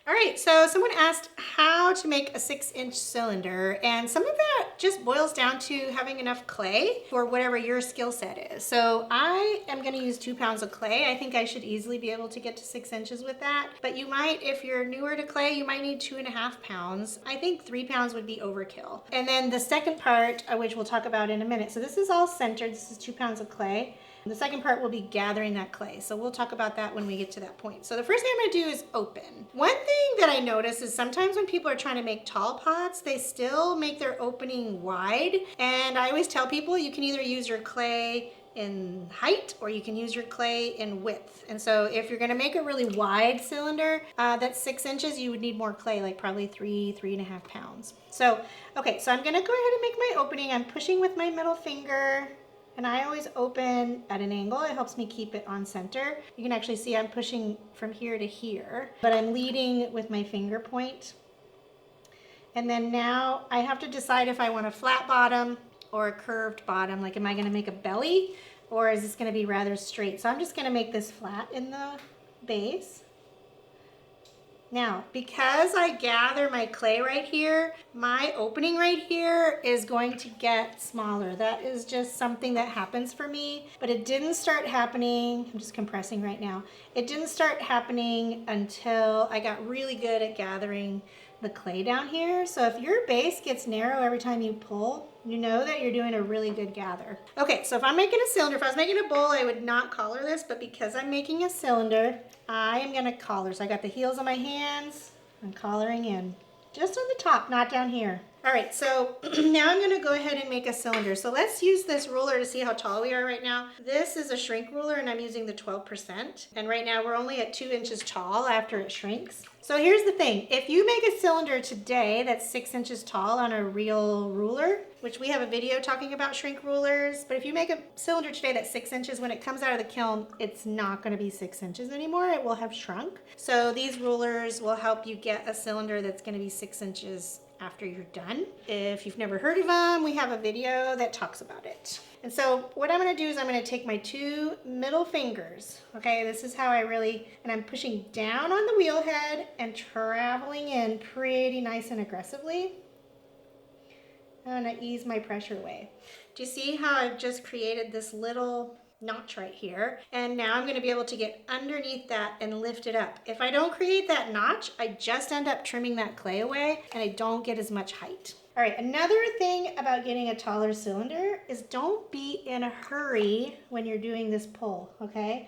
All right, so someone asked how to make a 6-inch cylinder, and some of that just boils down to having enough clay for whatever your skill set is. So I am going to use 2 pounds of clay. I think I should easily be able to get to 6 inches with that, but you might, if you're newer to clay, you might need 2.5 pounds. I think 3 pounds would be overkill. And then the second part, which we'll talk about in a minute. So this is all centered. This is 2 pounds of clay. The second part will be gathering that clay. So we'll talk about that when we get to that point. So the first thing I'm gonna do is open. One thing that I notice is sometimes when people are trying to make tall pots, they still make their opening wide. And I always tell people you can either use your clay in height or you can use your clay in width. And so if you're gonna make a really wide cylinder that's 6 inches, you would need more clay, like probably 3.5 pounds. So, okay, so I'm gonna go ahead and make my opening. I'm pushing with my middle finger. And I always open at an angle. It helps me keep it on center. You can actually see I'm pushing from here to here, but I'm leading with my finger point. And then now I have to decide if I want a flat bottom or a curved bottom. Like, am I gonna make a belly or is this gonna be rather straight? So I'm just gonna make this flat in the base. Now, because I gather my clay right here, my opening right here is going to get smaller. That is just something that happens for me, but it didn't start happening. I'm just compressing right now. It didn't start happening until I got really good at gathering the clay down here. So if your base gets narrow every time you pull, you know that you're doing a really good gather. Okay, so if I'm making a cylinder, if I was making a bowl, I would not collar this, but because I'm making a cylinder, I am gonna collar. So I got the heels of my hands, I'm collaring in. Just on the top, not down here. All right, so now I'm gonna go ahead and make a cylinder. So let's use this ruler to see how tall we are right now. This is a shrink ruler and I'm using the 12%. And right now we're only at 2 inches tall after it shrinks. So here's the thing, if you make a cylinder today that's 6 inches tall on a real ruler, which we have a video talking about shrink rulers, but if you make a cylinder today that's 6 inches, when it comes out of the kiln, it's not gonna be 6 inches anymore, it will have shrunk. So these rulers will help you get a cylinder that's gonna be 6 inches after you're done. If you've never heard of them, we have a video that talks about it. And so what I'm gonna do is I'm gonna take my 2 middle fingers, okay? This is how and I'm pushing down on the wheel head and traveling in pretty nice and aggressively. I'm gonna ease my pressure away. Do you see how I've just created this little notch right here? And now I'm gonna be able to get underneath that and lift it up. If I don't create that notch, I just end up trimming that clay away and I don't get as much height. All right, another thing about getting a taller cylinder is don't be in a hurry when you're doing this pull, okay?